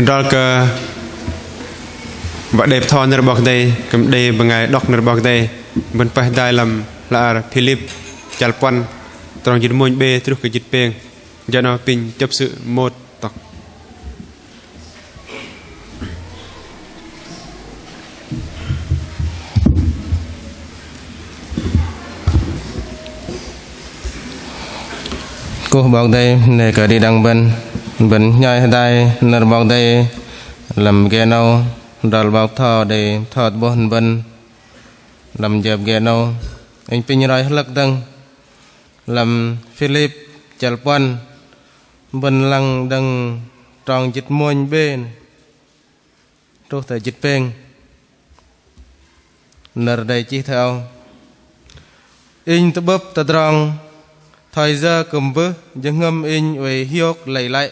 đó là bạn đẹp thon nở bọc đây cầm đây bằng ngày đọc nở bọc đây mình phải đại làm là Philip Chalpan trong dịch môn B trước cái dịch bèn cho nó pin chấp sự một tộc cô bọc đây để cả đi đăng bên nhai đây nở bọc đây làm ghé nâu đào bọc thò để thọt bốn bên làm dẹp ghé nâu anh pin rồi lắc đăng làm Philip Chalpan bên lăng đăng tròn dịch môn bên trôi tới dịch bèn nở đây chỉ theo in tập bắp tập tròn thời giờ cầm bơ dân ngâm in về hiok lấy lại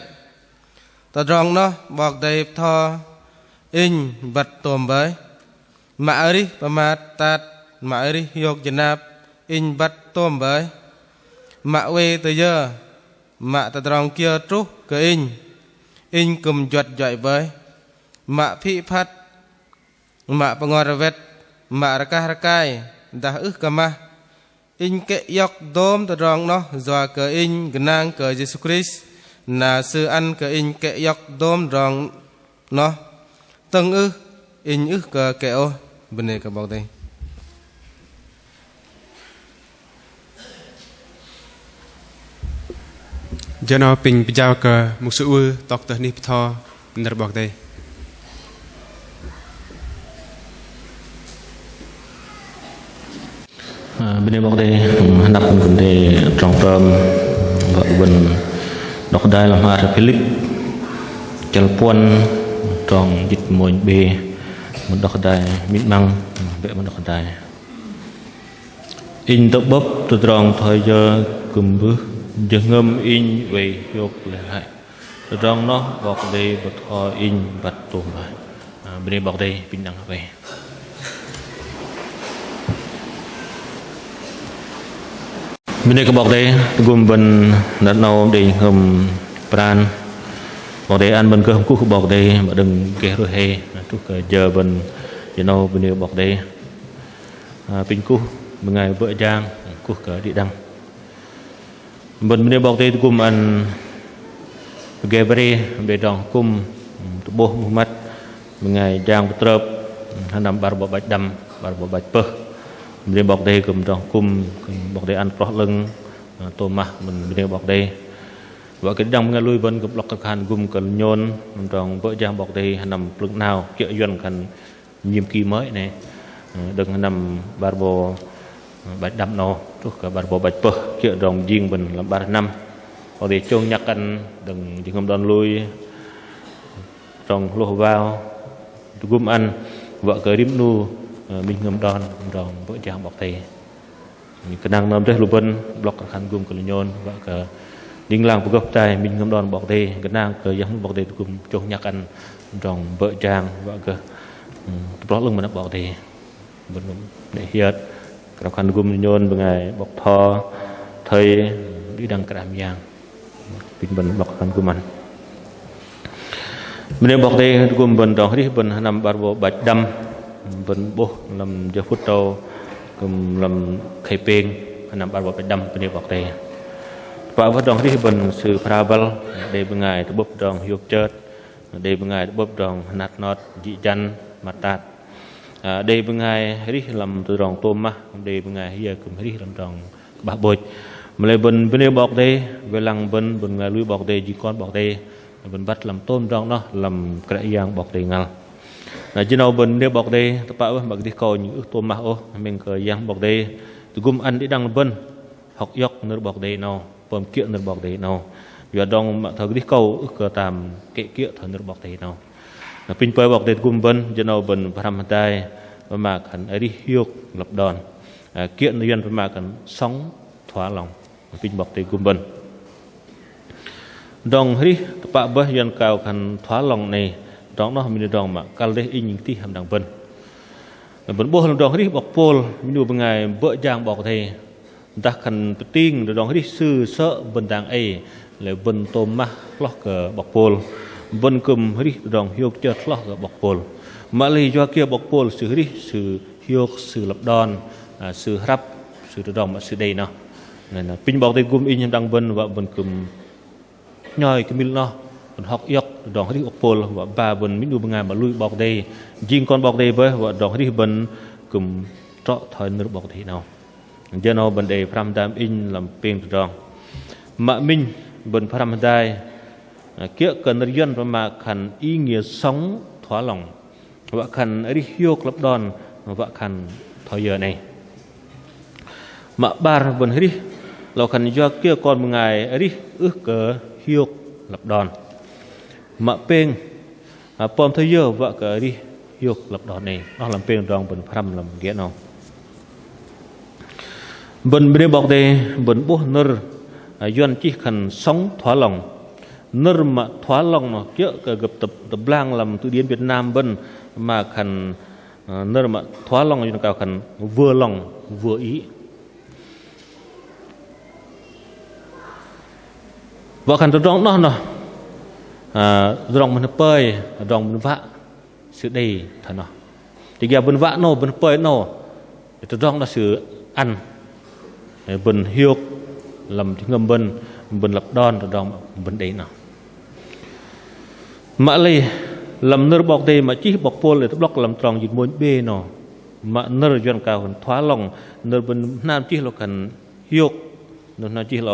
tập tròn nó bọc đầy thò in vật tôm bới mã đi và mã tạt mã đi hiok dân nạp in vật tôm bới mạ về từ giờ mạ tập tròn kia trúc cái in cầm chuột dọi với mạ phi phát mạ bằng ngòi vẹt mạ ra cai đã ức cả ma in kệ yọc đốm tập tròn nó dọa cờ in cái nang cờ Jesus Christ là sư ăn cờ in kệ yọc đốm tròn nó từng in ức cờ kẹo bên này cả bọc đây cho nó pin bây giờ cái một sự tóc tới nếp thò nở bọc đây bên đây bọc đây nắp bên đây trong trầm vợ bên đọc đây là hoa Philip Chalpan trong dịch môn B một đọc đây mít măng vẽ một đọc đây in tập bắp từ trong thời giờ cầm bước dân ngâm in về yok lại trong nó bọc đây bật kho in bật tôm lại bên đây bọc đây pin đằng về bên đây có bọc đây gồm bên đặt nâu để ngâm pran bọc đây ăn bên cơ không cúc bọc đây mà đừng kẻ rồi he chút giờ bên giờ nâu bên đây bọc đây pin cúc bên ngày vợ trang cúc cả đi đăng bên đây bọc đây cùng ăn Gabriel để đòn cùng bố Muhammad bên ngày trang trợp hắn nằm bar bọc bạch đầm bar bọc bạch pơ bên đây bọc đây cùng đòn cùng bọc đây ăn pro lưng Thomas bên đây bọc đây vợ cái đăng nghe lui bên gặp lọc các hàn cùng cần nhôn đòn vợ trang bọc đây hắn nằm lúc nào kia duyên cần nhiệm kỳ mới này đừng nằm bar bọc bạch đầm nào trước cả bar bọc bạch pơ kia đòn riêng mình là 3 năm hoặc để chôn nhắc anh đừng chỉ không đòn lui trong lô vào gum ăn vợ cởi đím nu mình ngâm đòn đòn vợ chàng bọc thầy cái năng nằm đấy lục bên block khăn gum cởi nhôn vợ cởi đinh làng của gốc trai mình ngâm đòn bọc thầy cái năng cởi giống bọc thầy gum chôn nhắc anh đòn vợ chàng vợ cởi block lưng mình nó bọc thầy bên để hiệt cái khăn gum nhôn bên ngày bọc thò thầy đi đằng càm giang bình bình bọc khăn gum ăn bên đây bọc đây gồm bên đó đi bên nằm bar bộ bạch đâm bên bố làm giờ phút đầu gồm làm khai peng nằm bar bộ bạch đâm bên đây bọc đây và bắt đầu đi bên sự travel đây bên ngày bốc đòn hiệp chợt đây bên ngày bốc đòn nát nọt dị chân mặt tạt đây bên ngày đi làm từ đòn tôm mà đây bên ngày giờ cùng đi làm đòn bạc bồi mà lại bên đây bọc đây về lăng bên ngày lui bọc đây chỉ con bọc đây bên bắt làm tôm trong nó làm cái giang bọc đầy ngal là chỉ nào bên đây bọc đây tập bảo bạc đi coi những tôm mạo mình cái giang bọc đây từ gum ăn đi đăng bên học dọc nơi bọc đây nào bơm kia nơi bọc đây nào giờ đông mà thằng đi câu cơ tam kệ kia thằng nơi bọc đây nào là pin pơi bọc đây gum bên chỉ nào bên làm tay mà khẩn ấy đi hiu lập đòn kia nơi dân mà khẩn sóng thỏa lòng pin bọc đây gum bên dòng hri tập bơ dân cao khăn thoá lòng này đó nó mình dòng mà cao lên in những tí hàm đằng vân vẫn bố dòng hri bọc pol mình đùa bằng ngày vợ giang bọc thầy ta khăn tiên dòng hri sư sợ vân đàng ấy lại vân tôm ma lóc bọc pol bên cùng đi rong hiu chợt lót ở bọc pol mà lấy do kia bọc pol sự đi sự hiu sự lập đòn sự hấp sự rong mà sự đây nào này là pin bọc đây gum in đang bên và bên cùng nhoi cái mil nó bên học yok rong đi bọc pol và ba bên mít đu bên ngày mà lui bọc đây riêng con bọc đây với và rong đi bên cùng trọ thời nước bọc thì nào giờ nó bên đây pram đam in làm pin rong mà mình bên pram đai kia cần riêng và mà khăn ý nghĩa sống thỏa lòng và khăn ấy hiu lập đòn và khăn thời giờ này mà ba bên đi là khăn do kia còn một ngày ấy ước cờ hiu lập đòn mà pen pom thời giờ và cờ đi hiu lập đòn này nó làm pen rong bên pram làm nghĩa nào bên bên bọc đây bên bố nơ duyên chỉ khăn sống thỏa lòng nơ mà thỏa lòng nó kia gặp tập lang làm từ điển Việt Nam bên mà khăn nơ mà thỏa lòng cho cao khăn vừa lòng vừa ý và khăn tôi rong nó rong mình bơi rong mình vạ sự đầy thật nó thì giờ bên vạ nó bên bơi nó tôi rong là sự ăn bên hiu làm ngâm bên lập đòn rồi rong bên đấy nào mà lấy làm nơ bọc đây mà chỉ bọc pol để block làm tròn dịch môn b nó mà nơ duyên cao hơn thoá lòng nơ bên nam chỉ là cần hiu nó chỉ là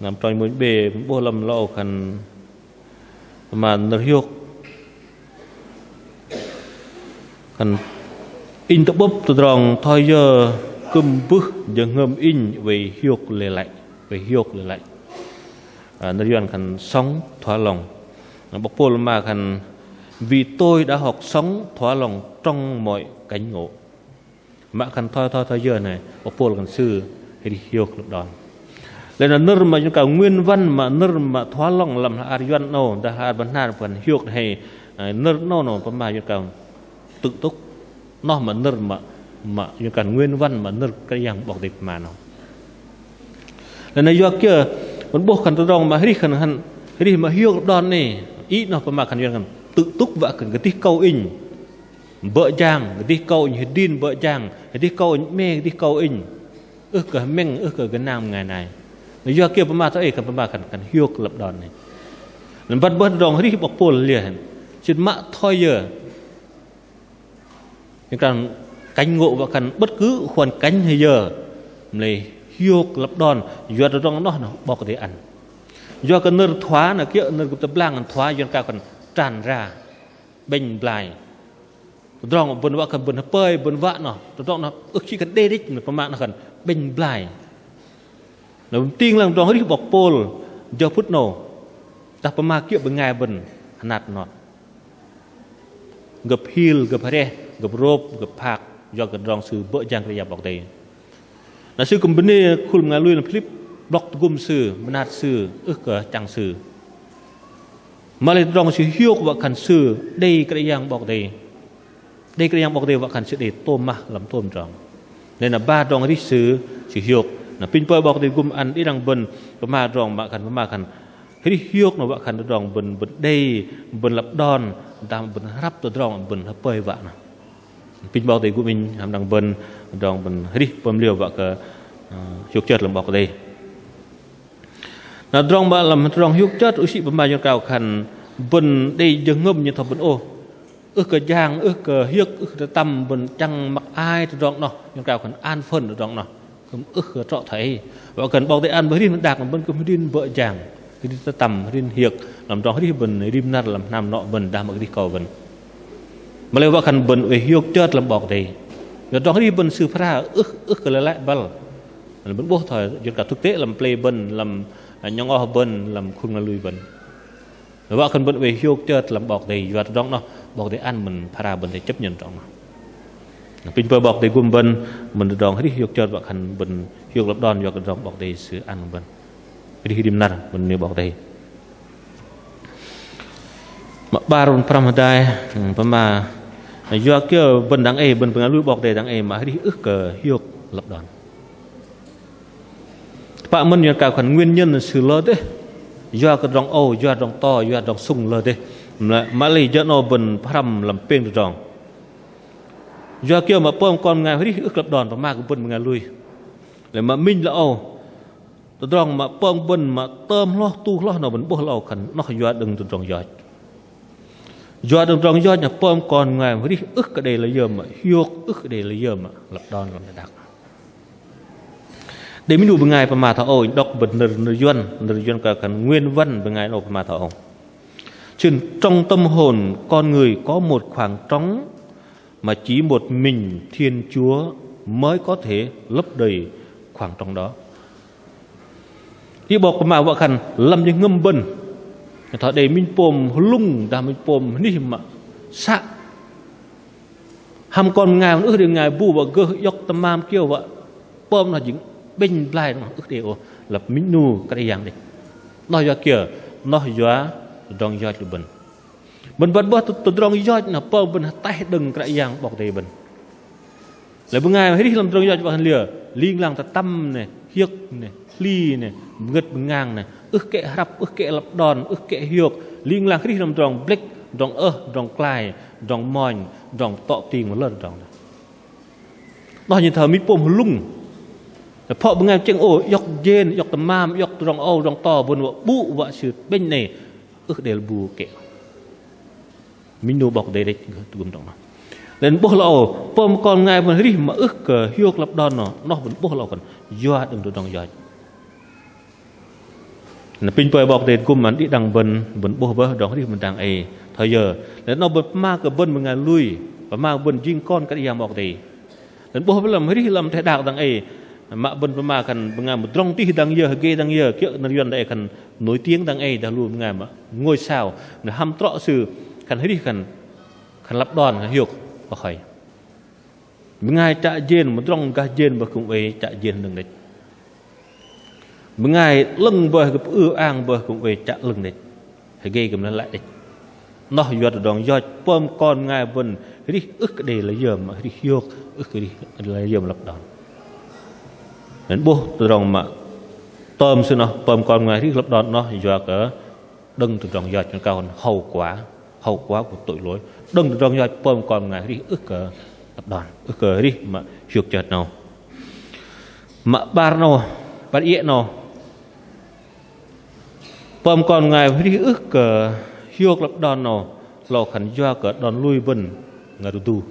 làm tròn môn b bô làm lâu cần mà nơ hiu cần in tập bốc từ tròn thôi giờ cùm bước giờ ngâm in về hiu lệ lại về hiu lệ lại nơ duyên cần sống thoá lòng bọc pol mà khăn vì tôi đã học sống thỏa lòng trong mọi cảnh ngộ mà khăn thôi giờ này bọc pol khăn sư hay đi hiu lập đòn nên là nơ mà chúng ta nguyên văn mà nơ mà thỏa lòng làm aryan nô đã har bản na phần hiu hay nơ nó mà chúng ta tự túc nó mà nơ mà chúng ta nguyên văn mà nơ cái dạng bọc đẹp mà nó nên là do kia muốn bốc khăn tôi rong mà đi mà hiu lập đòn này ít nó mà khăn kan tự túc và cần cái câu in vợ chàng cái câu như điên vợ chàng cái câu mê cái câu in cả men cái nam ngày này do kia mà thôi mà cần hiu lập đòn này nên bắt bắt rong đi bọc pol liền chuyện mạ thôi giờ những cần cánh ngộ và cần bất cứ hoàn cánh hay giờ này hiu lập đòn do rong nó bọc để ăn do cái nơ thoá là kia nơ tập lang thoá do cao còn tràn ra bên lại rong bên vạ cần bên pơi bên vạ nó rong nó chỉ cần đê đích mà mạng nó cần bên lại là tiên làm rong đi bọc pol do phút nổ ta mà kia bên ngày bên nạt nó gặp hill gặp re gặp rope gặp phạc do cái rong sư vợ chàng cái bọc đây là sư cùng bên này khung ngày lui là clip block gum sư nạt sư cả chẳng sư mà lại rong sư hiu và khăn sư đây cái dạng bọc đây và khăn sư để tôm mà làm tôm rong nên là ba rong đi sư hiu là pin pơ bọc đây gum ăn đi đằng bên mà rong mà khăn cái hiu nó và khăn rong bên đây bên lập đòn tam bên hấp tôi rong bên hấp pơi vậy nè pin bọc đây gum mình làm đằng bên rong bên đi bơm liều và cái hiu chợt làm bọc đây là rong ba làm rong hiu chớt usi bầm mai cho cao khăn bên đây dừng ngâm như thằng bên ô cái giang cái hiếc cái tâm bên trăng mặc ai thì rong nó cho cao khăn an phân rong nó cũng cái trọ thấy và cần bao tay ăn mới đi nó đạt làm bên cũng đi vợ chàng cái đi tầm đi hiếc làm rong đi bên đi nát làm nam nọ bên đam đi cầu bên mà lấy vợ khăn bên về hiu chớt làm bọc đây rồi rong đi bên sư phra cái lại bal bên bố thời cho cả thực tế làm play bên làm nhong ở bên làm khung là lùi bên và cần bên về hiu chợt làm bọc đầy và trong nó bọc để ăn mình para bên để chấp nhận trong nó pin per bọc để gum bên mình đòn hết hiu chợt và cần bên hiu lập đòn và cần đòn bọc để sữa ăn bên đi đi nát bên nêu bọc đây mà baron pramadai mà do kia bên đằng e bên lùi bọc để đằng e mà đi cờ hiu lập đòn bạn mình nhận cả phần nguyên nhân là sự lớn đấy do cái rong ô do rong to do rong sung lơ đây mà lấy cho nó bần phàm làm peng được rong do kia mà pom con ngài hít ước lập đòn và ma cũng bần ngài lui lại mà minh là ô từ rong mà pom bần mà tôm lo tu lo nó bần bố lo khẩn nó do đừng từ rong do đừng rong do nhà pom con ngài hít ước cái đây là giờ mà hiu ước cái đây là giờ mà lập đòn còn đặc để mình đủ bên ngài mà thọ ôi đọc bật nơi duyên cả cần nguyên văn bên ngài nộp mà thọ chừng trong tâm hồn con người có một khoảng trống mà chỉ một mình Thiên Chúa mới có thể lấp đầy khoảng trống đó. Khiบอกมาว่าคันลำยังงมเบิ้นthọ để mình pom lung đam mình pomนี่mà sạ hàm con ngài ước điều ngài bu và gơ dọc tâm mam kêu vậy pom là những bên lại nó ước điều là mình nu cái dạng này nói do kia nói do rong do từ bên bớt từ rong do là pom bên tay đừng cái dạng bọc đầy bên lại bên ngài hết làm rong do vào lìa liên làng ta tâm này hiếc này ly này ngất ngang này ước kệ rập ước kệ lập đòn ước kệ hiộc liên làng hết làm rong blick rong rong cài rong mòn rong tọ tiền một lần rong nói như thờ mình pom lungเพราะบางงานเจ้าโอ้ยกเย็นยกตะมามยกรองโอ้รองต่อบนว่าบุว่าสืบเป็นเนี่ยเดลบูเกะมินูบอกได้ตุ่มตรงนั้นแล้วพวกเราพอมก่อนไงมันรีมาเกิดฮิวกลับดอนเนาะนอกบนพวกเรากันยอดดึงตัวดองยอดนั่นเป็นตัวบอกเด็ดกุมมันที่ดังบนพวกเบอร์ดองที่มันดังทอยเยอะแล้วนอกบนมากกับบนบางงานลุยประมาณบนยิงก้อนก็ยังบอกได้แล้วพวกเราไม่ได้ลำแท้ดาวดังmà bên mà cần bằng một trong tí đang giờ kia đang giờ kiểu nó duyên đây cần nổi tiếng đang đã luôn ngài mà ngôi sao là ham trọ sự cần hết đi cần lập đòn hiệu và khỏi ngài chạy dên một trong cả dên và cũng về chạy dên đừng đấy ngài lưng bờ cái ang bờ cũng về chạy lưng đấy phải gây cầm nó lại đấy nó duyệt đòn do pom con ngài bên đi ức để lấy giờ mà đi hiệu ức đi lấy giờ lập đòn nên bố từ rong mà tôm xưa nó tôm con ngoài thì lập đòn nó do cả đừng từ rong do cho cao hơn hậu quả của tội lỗi đừng từ rong do tôm con ngoài thì ức cờ lập đòn ức cờ đi mà chuột chợt nào mà bar ie nào tôm con ngoài thì ức cờ chuột lập đòn nào lò khẩn do cả đòn lui vần ngài tu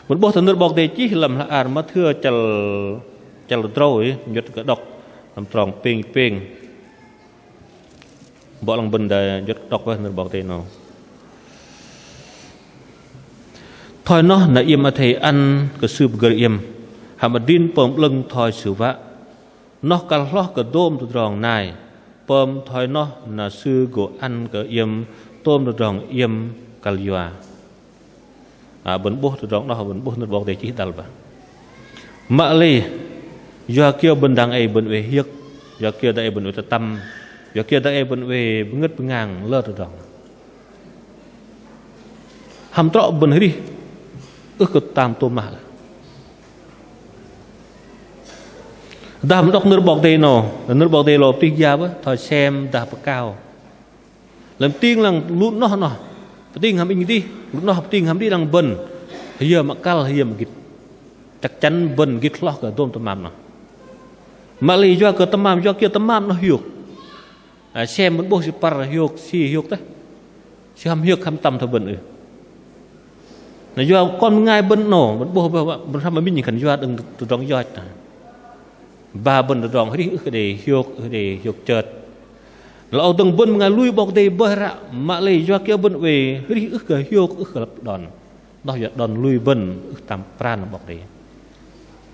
một bộ thần nước bọc đề chỉ làm là mà thưa chal trôi nhật cái độc làm tròn ping bỏ lòng bình để nhật độc với người bảo thế nào thôi nó là im mà thầy ăn cái sư gợi im hàm mà điên pom lưng thôi xử vạ nó cả lo cái đôm từ tròn này pom thôi nó là sư của ăn cái im tôm từ tròn im cả lìa bẩn bố từ tròn đó bẩn bố người bảo thế chỉ đal vào mà li do kia bên đằng bên về hiếc do kia đây bên về tâm do kia đây bên về ngất ngang lơ rồi hàm trọ bên đi ước tam tô mà đam đọc nước bọc đây nó tiếng giá với thôi xem đạp cao làm tiếng là lút nó tiếng hàm in đi lút nó học tiếng hàm đi đang bần giờ mà cao giờ mà chắc chắn bần gít lo cả tôm mắm nó mà lý do cái tôm mắm do kia tôm mắm nó hiu xem một bộ sự par hiu đấy xem hiu khăm tầm thôi bần là do con ngay bần nổ một bộ bần tham mà mình nhìn khẩn do đừng từ trong do ba bần từ trong cái để hiu chợt là ông từng bần ngay lui bọc đây bơi ra mà lý do kia bần về cái hiu đòn đó là đòn lui bần tam pran bọc đây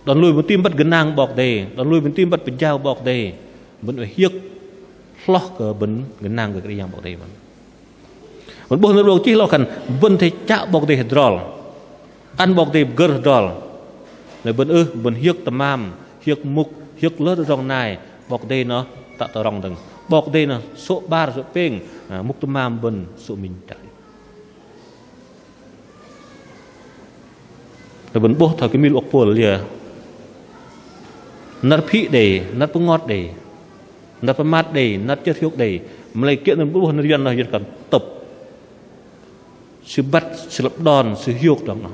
đòn lui một tim bắt gần nang bọc đây đòn lui một tim bắt bình dao bọc đây vẫn phải hiếc lo cờ bấn gần nang cái dạng bọc đây vẫn bốn đầu chỉ lo cần vẫn thấy chạ bọc đây drol ăn bọc đây gơ drol lại vẫn hiếc tầm am hiếc mục hiếc lỡ rong này bọc đây nó tạo tờ rong đằng bọc đây nó số ba số peng mục tầm am vẫn số mình chạy rồi vẫn bố thằng cái miêu ốc phù lìa nát phi để nát bông ngọt để nó phải mát đầy nó chết hiếu đầy mà lại kiện nó bố nó dân còn tập sự bắt sự lập đòn sự hiếu đó nó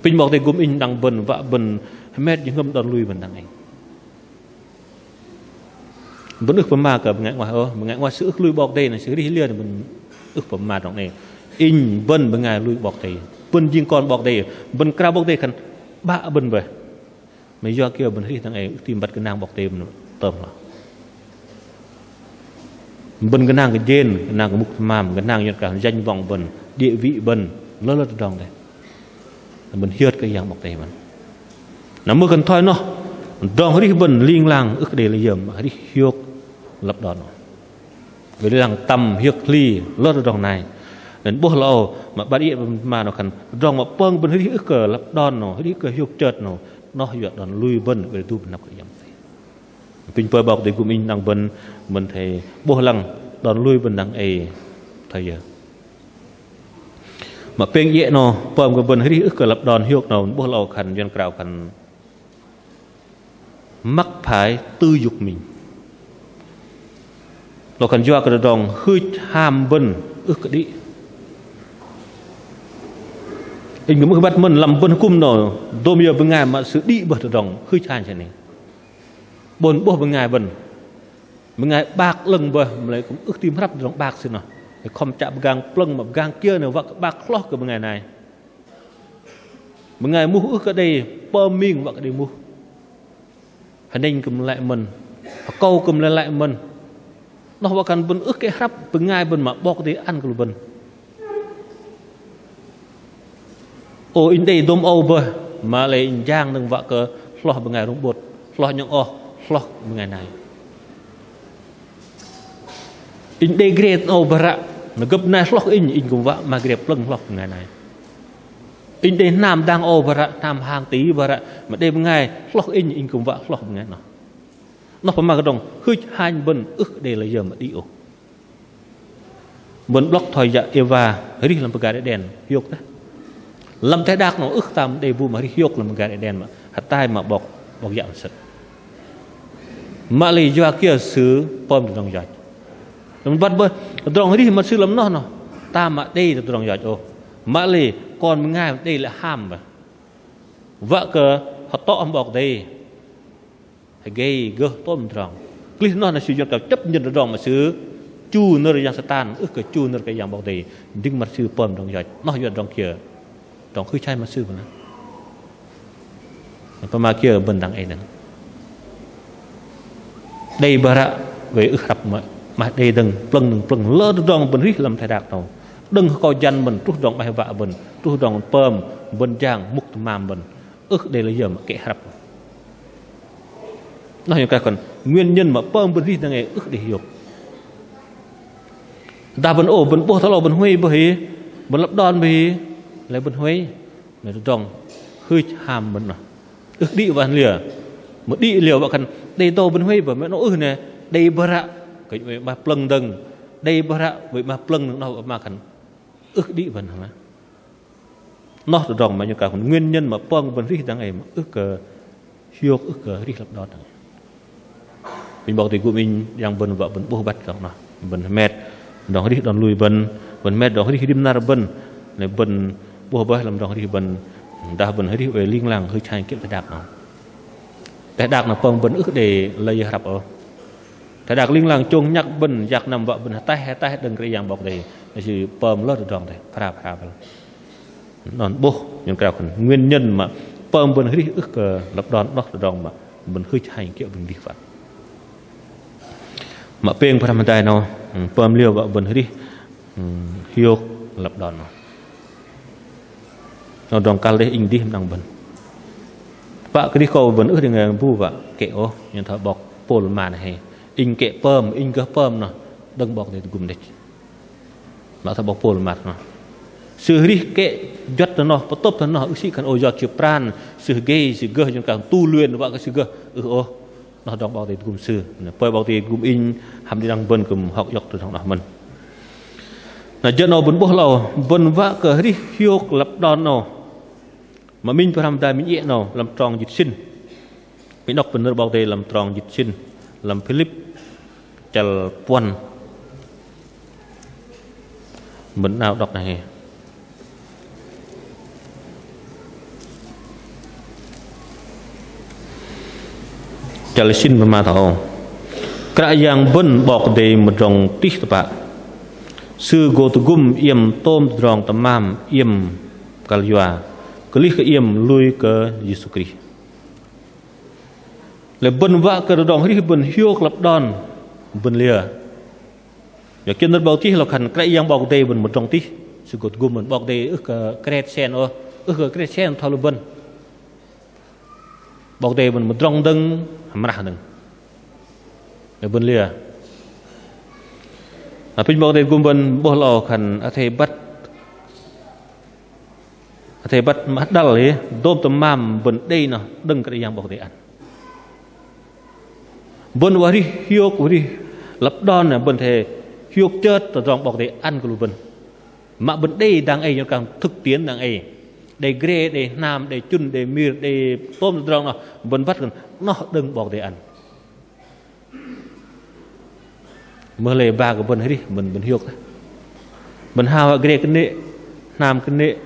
pinบอกđây gồm in đằng bần vạ bần mét những ngâm đòn lui bần đằng này vẫn ước phẩm mà cả ngại ngoài ngại ngoài sự ước luiบอกđây là sự đi liền mình ước phẩm mà trong này in bần bên ngài luiบอกđây bần riêng conบอกđây bần kraบอกđây khăn bạ bần về mấy do kia bần đi thằng này tìm bắt cái nàngบอกđây tầm là bần cái nàng cái trên cái nàng cái mục màm cái nàng nhận cả danh vọng bần địa vị bần lớn lớn trong đây mình hiệt cái dạng bọc tay mình nằm mơ gần thôi nó đòn đi bần liên làng ước để là dầm đi hiệt lập đòn với làng tầm hiệt ly lớn đòn này đến bố lâu mà bắt địa mà nó khăn đòn mà bưng bần đi ước cờ lập đòn nó đi cờ hiệt chợt nó hiệt đòn lui bần về tu nạp cái dạng pin phơi bọc để của mình đang bần mình thấy bố lăng đòn lui bần đang thời giờ mà bên dễ nó bơm cái bần hơi ức cái lập đòn hiệp nào bố lâu khăn dân cào khăn mắc phải tư dục mình nó khăn do cái đòn hơi ham bần ức cái đi anh cũng bắt mình làm bần cung nó đôi giờ bên ngài mà sự đi bật đòn hơi than thế này bồn bố bên ngài bạc lưng bờ mà lại cũng ức tim hấp đòn bạc xin nào không chạm gang plung mà gang kia nào vợ bạc lót của một ngày này một ngày mua ước ở đây bơm miếng vợ cái đây mua hành ninh cầm lại mình câu cầm lại mình nó vợ cần bên ước cái hấp bên ngày bên mà bọc để ăn cái bên ô in đây đom ô bơ mà lại giang đừng vợ cơ lo bên ngày rung bột lo những lo một ngày này integrate over nó gấp này lock in cũng vậy mà cái đẹp lưng lock ngày này in đây nam đang over nam hàng tí over mà đêm ngày lock in cũng vậy lock ngày nó phải mà cái đồng hơi hai bên ức đây là giờ mà đi ô bên block thời dạ Eva đi làm cái gái đèn hiוק đó làm thế đạc nó ức tam đây vu mà đi hiוק làm cái gái đèn mà hạt tai mà bọc dạng sật mà lý do kia xứ pom được đồng giỏi mình bắt bơ đòn đi mà sư lắm nó ta mà đây là đòn giỏi ô mà lì còn ngay đây là ham mà vợ cơ họ to ông bọc đây hay gây gơ tôm đòn clip nó là sử dụng cả chấp nhận đòn mà sư chu nơi yang satan ước cái chu nơi cái yang bọc đây đinh mặt sư pom đòn giỏi nó dùng đòn kia đòn khơi chai mà sư mà kia bên đằng ấy nè đây bà rạ về ước hập mà đây đừng plâng lỡ đòn bên rít làm thay đạc nào đừng coi danh mình trút đòn bài vạ mình trút đòn pơm bên giang mục màm mình ước đây là giờ mà kệ hập nó hiện cái còn nguyên nhân mà pơm bên rít là ngày ước để hiểu ta bên ổ bên bố tháo lò bên huy bởi bên lập đòn bởi lại bên huy này đòn hơi hàm mình mà ước đi vào lìa một đi liều vào cần đây tô bên huy và mẹ nó này đây bờ rạ cái vậy mà plâng đừng đây bờ rạ vậy mà plâng nó mà cần ước đi vào hả nó ròng mà như cả nguyên nhân mà pong bên rít đang ngày ước hiu ước rít lập đó mình bảo thì của mình đang bên vợ bên bố bắt cả nó bên mệt đòn rít đòn lùi bên mệt đòn rít đêm na bên này bên bố bắt làm đòn rít bên đa bên rít về liên làng hơi chai kiếm phải đạp nó cái đạc là phong vẫn ước để lấy hạp ở cái đạc liên làng chung nhắc bình giặc nằm vợ bình tay đừng cái dạng bọc này chỉ pom lót được ròng này phá non bố những cái nguyên nhân mà pom bình hít ước lập đòn lót được ròng mà bình hít hành kiểu bình đi phạt mà peng phàm tay nó pom liều vợ bình hít hiu lập đòn nó ròng cal đấy in đi đằng bình vợ cái đi câu vẫn ước thì người vu vợ kệ ô nhưng thợ bọc pol mà này in kệ pơm in cơ pơm nó đừng bọc để cùng địch nó thợ bọc pol mặt nó sự đi kệ giật nó bắt top nó ước sĩ cần ô giọt chụp pran sự gay sự gơ trong cả tu luyện vợ cái sự gơ ô nó đọc bọc để cùng sư pơi bọc để cùng in hàm đi đăng bên cùng học giọt từ trong đó mình là giờ nó vẫn bố lầu vẫn vợ cờ đi hiu lập đòn nó mà mình phải làm đại mình nhẹ nào làm tròn dịch sinh mình đọc phần nợ bao đây làm tròn dịch sinh làm Philip chal pon mình nào đọc này chal xin mà thọ cái yang bun bọc để một dòng tít bạ sư go tu gum yếm tôm dòng tamam yếm kalwa kali ke yếm lui ke Yesus Christ le bun vạ ke dòng ri bun hiok lap don bun lia ya kiên đất bọc tít là khẩn cái yang bọc để bun một dòng tít sư go tu gum bọc để ức kret sen ức kret sen thao lu bun bọc để bun một dòng đừng mà đừng để bun lia pin bọc để gum bun boh lo khẩn thầy bắt mắt đal ấy đôm tầm mam bun đây nè đừng cái yang bọc để ăn bun wari hiok wari lấp đòn nè bun thầy hiok chết từ trong bọc để ăn của bun mà bun đây đang ấy càng thực tiễn đang ấy để gre để nam để chun để mir để tôm trong nó bun bắt gần nó đừng bọc để ăn mơ lệ ba của bun ấy đi bun hiok bun hao gre cái nệ nam cái nệ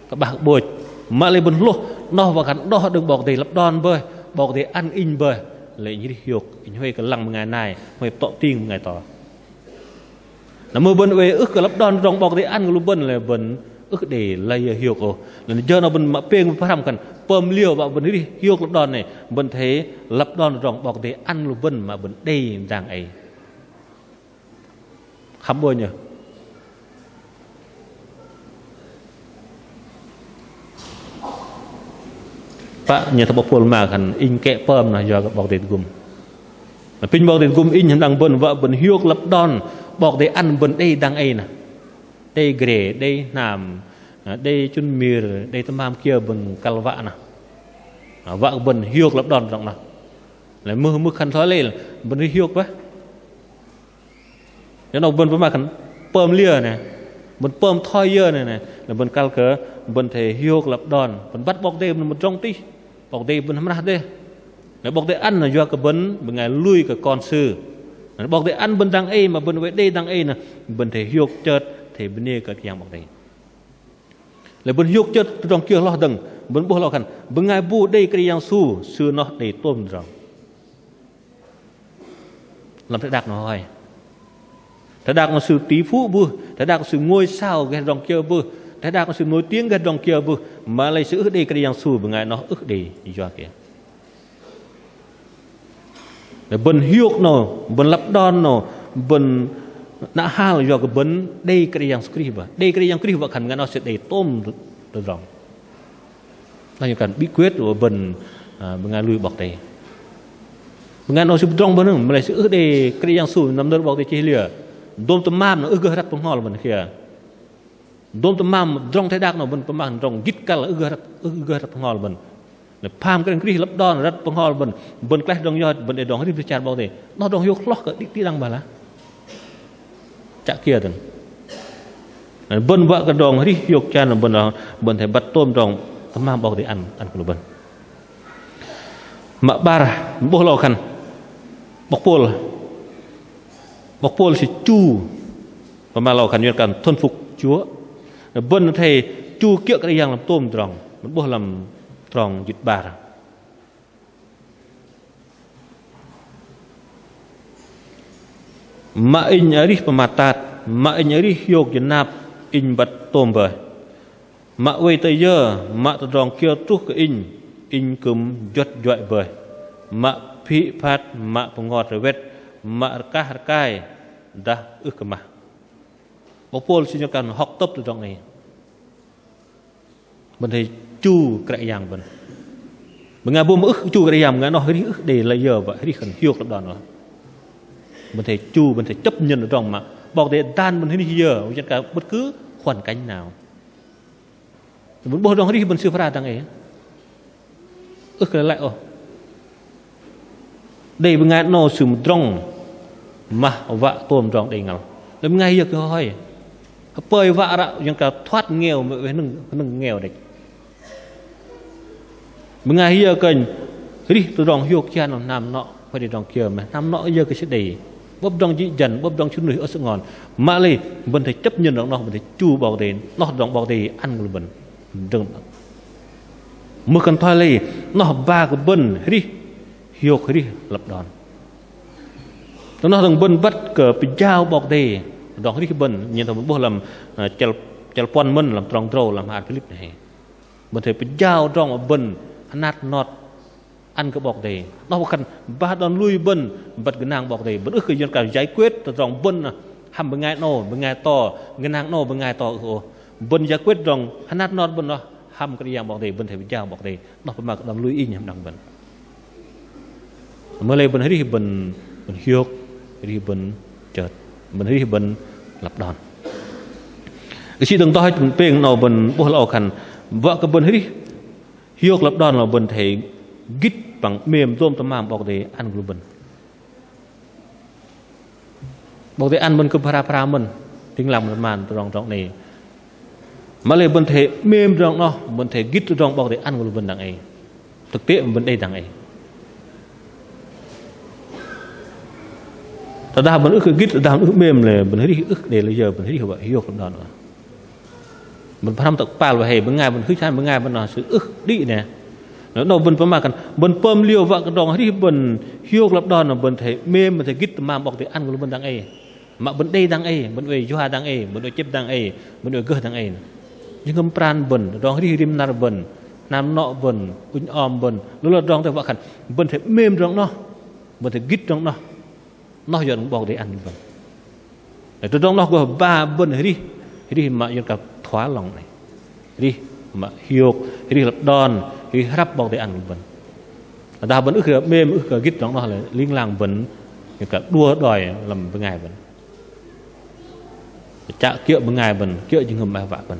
các bạc bồi mà lấy bun lô nó và gắn đó đừng bọc để lấp đòn bơi bọc để ăn in bơi lệ như hiok in huê cái lăng ngày này huê tọ tiên ngày tỏ là mưa bun về ức cái lấp đòn trong bọc để ăn của bun là bun ức để lây hiok rồi là giờ nó bun mà peng phát làm cần pơm liều vào bun đi hiok lấp đòn này bun thế lấp đòn trong bọc để ăn của bun mà bun đây rằng ấy khám bôi nhỉ pak nyata bopol ma kan in ke pom na yo bọc để gum pin bọc để gum in đang bun vợ bun hiok lấp đòn bọc để ăn bun đây đang ấy nè đây gre đây nam đây chun mir đây tamam kia bun kalva nè vợ bun hiok lấp đòn rong nè lại mưa khăn thói lên bun hiok quá nếu nào bun mà khăn pom lia nè bun pom thoi dơ này là bun kal cỡ bun thể hiok lấp đòn bun bắt bọc để một trong tí bọc để bun hâm đây nếu bọc để ăn là do cái bun bên ngày lui cái con sư bọc để ăn bun đang ấy mà bun về đây đang ấy nè bun thể hiok chợt thể bên này cái yang bọc đây là bun hiok chợt trong kia lo đằng bun bố lo khăn bên ngày bu đây cái yang su sư nó để tôm rồi làm thế đặc nó hỏi thế đặc nó sự tỷ phú bu thế đặc sự ngôi sao cái dòng kia bu thế đặc nó sự nổi tiếng cái dòng kia bu mà lại sự ước đi cái yang su bên ngày nó ước đi do kia để bần hiok nó bần lấp đòn nó bần nã ha là do cái bần đây cái yang skriva đây cái yang skriva khẩn ngày nó sẽ để tôm được rồi nó như cần bí quyết của bần bên ngày lui bọc đây bên ngày nó sự trong bần mà lại sự ước đi cái yang su nằm đơn bọc để chia lìa đôm tôm mam nó ước gỡ rắc bông hoa là mình kia đôm tôm mam trong thái đạc nó mình tôm mam trong gít cả là ước gỡ rắc bông hoa là mình là phàm cái kia lấp đòn rắc bông hoa là mình cái trong nhọt mình để đòn cái đi chặt bao thế nó đòn hiok lóc cái đi đằng bà lá chạ kia từng mình vợ cái đòn cái hiok chặt là mình phải bắt tôm trong tôm mam bao để ăn của mình mà ba bố lo khăn bọc pol thì chu màเราkhẩnกันthuần phục Chúa bên thầy chu kia cái yang làm tôm tròn mình bố làm tròn dịch bà mà in ở đi pematat mà in ở đi hiok dân nạp in bắt tôm về mà quay tới giờ mà tròn kia trúc cái in cúm giật dọa về mà phi phát mà ngọt rồi vết mà cả cái đã ước mà bố Paul xin cho cần học tập từ trong này mình thấy chu cái dạng mình nghe bố mà ước chu cái dạng nghe nó hơi ước để lấy giờ vậy hơi khẩn hiu tập đoàn rồi mình thấy chu mình thấy chấp nhận ở trong màบอกđể tan mình hơi giờ trên cả bất cứ hoàn cảnh nào mình bố trong hơi mình siêu phá tăng ấy ước cái lại đây bên ngay nó sum trong mà vạ tôm trong đây ngào làm ngay giờ cái hỏi bơi vạ ra những cả thoát nghèo mà với nâng nghèo đấy bên ngay giờ cần đi từ trong hiu kia nó nằm nọ phải đi đong kia mà năm nọ giờ cái sẽ đầy bóp đong chỉ dần bóp đong chút nữa ở sự ngon mà lên vẫn thấy chấp nhận nó vẫn thấy chu bảo tiền nó đong bảo tiền ăn của mình đừng mưa cần thoa lên nó ba cái bần đi hiểu cái đi lập đòn nó thằng bần bắt cờ bị dao bọc đề đòn cái bần nhìn thằng bố làm chèl pon mình làm tròn trâu làm hạt Philip này mình thấy bị dao trong ở bần nát nọt ăn cái bọc đề nó cần ba đòn lui bần bật cái nàng bọc đề vẫn ước cái dân cả giải quyết trong bần hầm bên ngay nổ bên ngay to cái nàng nổ bên ngay to bần giải quyết trong nát nọt bần nó hầm cái dạng bọc đề bần thấy bị dao bọc đề nó phải mặc đòn lui in nhầm đằng bần mới lên bần thấy bần hiếu đi bần chợt mình đi bần lập đòn cái chuyện từng tôi tiền nào bần bố lão khăn vợ cái bần đi hiếu lập đòn là bần thấy gít bằng mềm tôm tôm màng bọc để ăn của bần ăn bần cứ para mình tiếng làm một màn trong này mà lên bần thấy mềm trong nó bần thấy gít trong bọc để ăn của bần đằng ấy thực tế bần đây đằng ấy ta đào bần ước cái gít đào ước mềm là bần thấy ước để bây giờ bần thấy vậy hiếu lập đòn bần tham tập pa và hề bần ngày bần cứ chán bần ngày bần là sự ước đi nè nó đâu bần phải mà cần bần pom liều vợ cái đòn đi bần hiếu lập đòn là bần thấy mềm bần thấy gít mà bọc để ăn của bần đằng ấy mà bần đây đằng ấy bần về doa đằng ấy bần về chép đằng ấy bần về cơ đằng ấy nhưng ngâm pran bần đòn đi rim nar bần nam nọ bần quỳnh om bần lúc là đòn thấy vợ khẩn bần thấy mềm trong nó bần thấy gít trong nó giờ nó bọc để ăn bần để tôi trong nó có ba bần đi mà giờ cả thoá lòng này đi mà hiếu đi lập đòn đi hấp bọc để ăn bần ta vẫn ước mềm ước gít trong nó là liên làng bần cả đua đòi làm bên ngày bần chạ kiệu bên ngày bần kiệu nhưng ngầm bài vạ bần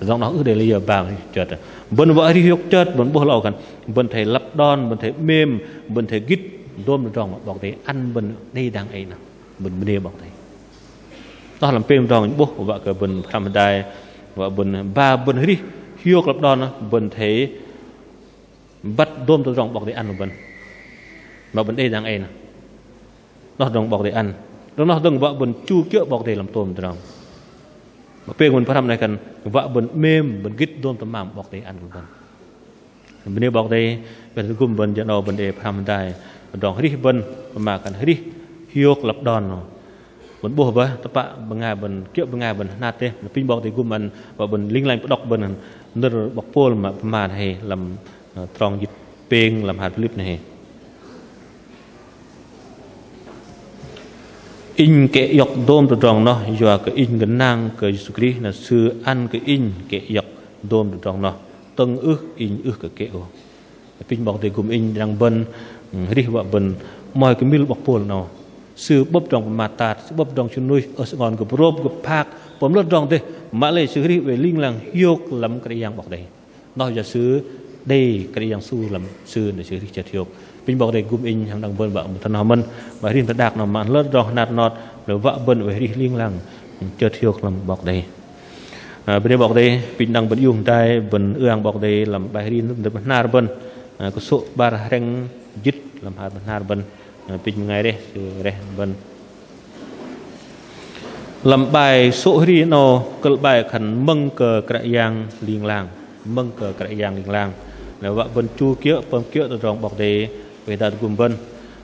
trong đó ước để lấy giờ vào chợt bần vợ đi hiếu chợt bần bố lò cần bần thấy lập đòn bần thấy mềm bần thấy gít đôm trong bọc để ăn bần đây đang ấy nào bần đây bọc đấy đó làm pem trong bố vợ cái bần tham đài và bần ba bần đi hiếu lập đòn bần thấy bắt đôm trong bọc để ăn bần mà bần đây đang ấy nào nó trong bọc để ăn nó đừng vợ bần chu kiệu bọc để làm tôm trong mà pem bần tham này cần vợ bần mềm bần gít đôm tấm màng bọc để ăn bần bần đây bọc đây bần gum bần cho nó bần để tham đài đòn đi bần mà cần đi hiếu lập đòn bần bùa với tập bạ bằng ngày bần kiệu bằng ngày bần nát thế pin bọc thì gum bần và bần linh lành đọc bần nơ bọc pol mà này làm tròn dịch peng làm hạt Philip này in kệ dọc đôm từ tròn nó giờ cái in cái nang cái Jesus Christ là sư ăn cái in kệ dọc đôm từ tròn nó tân ước in ước cái kệ pin bọc thì gum in đang bần đi vợ bần mọi cái mil bọc pol nào sư bóp trong mà tạt sư bóp trong chân nuôi ở sự ngon của rôm của park bấm lót trong thế mà lấy sư đi về linh làng hiếu làm cái dạng bọc đây nói cho sư đây cái dạng su làm sư để sư đi chợt hiếu pin bọc đây gum in hàng đằng bần vợ một thân hòm mân và riêng thật đặc nào mà lót trong nạt nọt rồi vợ bần về đi linh làng chợt hiếu làm bọc đây bên đây bọc đây pin đằng bần dùng tay bần ương bọc đây làm bài riêng được nạt bần có số ba reng dứt làm hạt nạt bần pin ngày đây đây bần làm bài số đi nó cơ bài khẩn mâng cờ cãi giang liên làng mâng cờ cãi giang liên làng là vợ bần chu kiệu pom kiệu từ trong bọc đề về ta cùng bần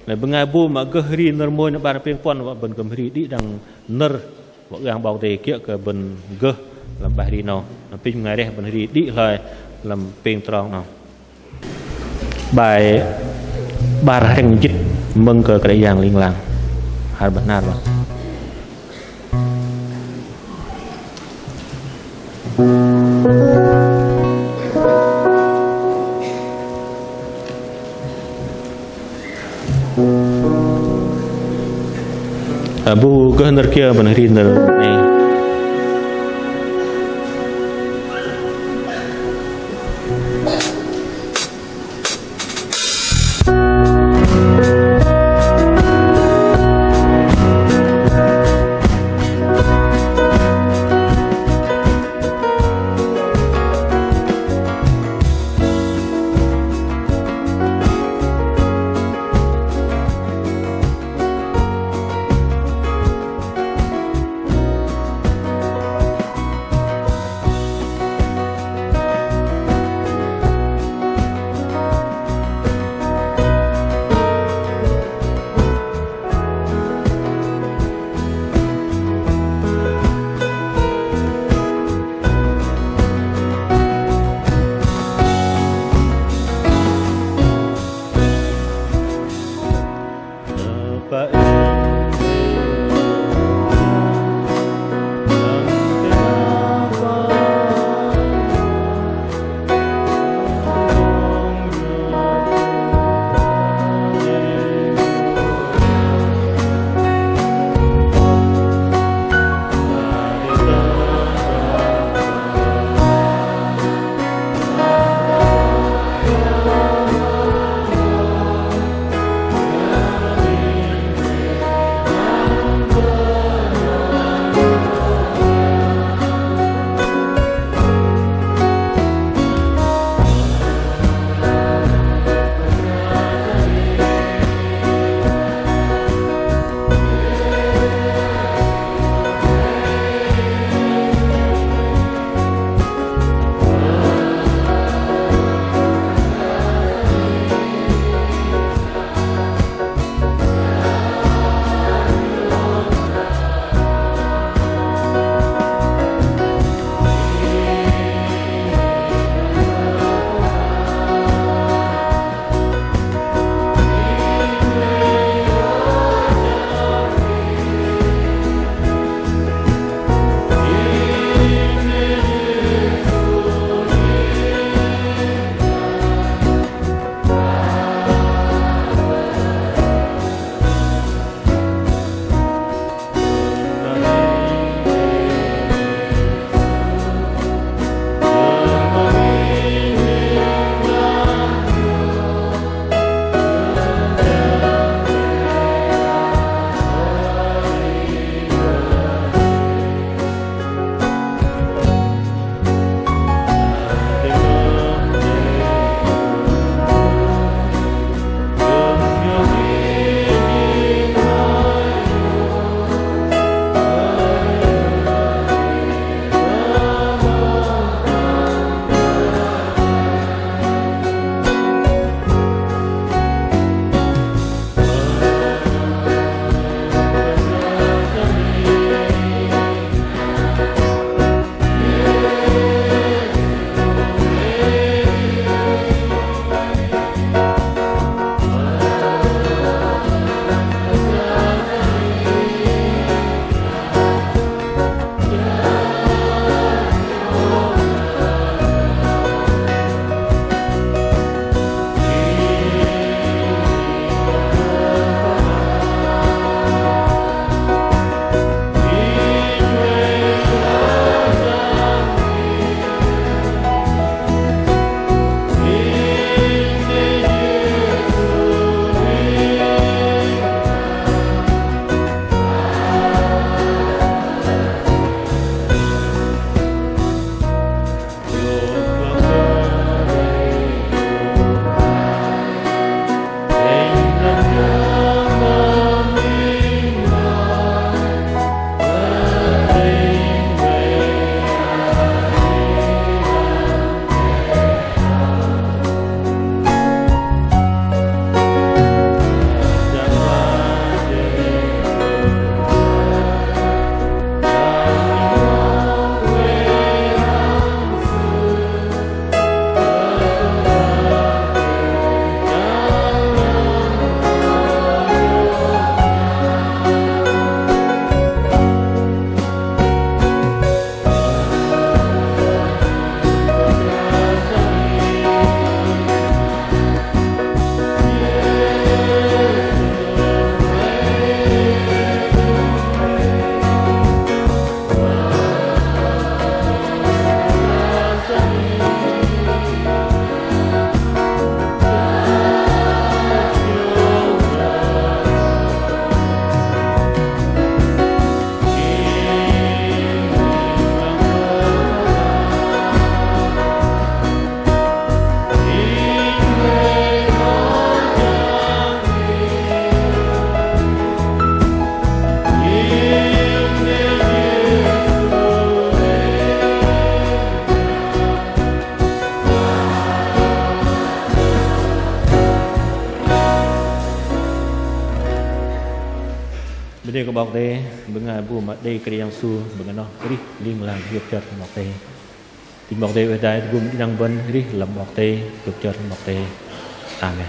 là bên ngày bu mà cơ đi nơ môi nó bàn pin pon vợ bần cầm đi đi đằng nơ vợ giang bọc đề kiệu cờ bần gơ làm bài đi nó pin ngày đây bần đi đi lời làm pin tròn nào bài ba hành dịch mâng cờ cãi giang liên làng hạt bần nát rồi bu cơ nợ kia mình đi nợ này bên đây có bọc đây bên ngay bu mà đây cái yang su bên nó đi liên là việc chợt bọc đây thì bọc đây ở đây gồm năng vân đi làm bọc đây việc chợt bọc đây amen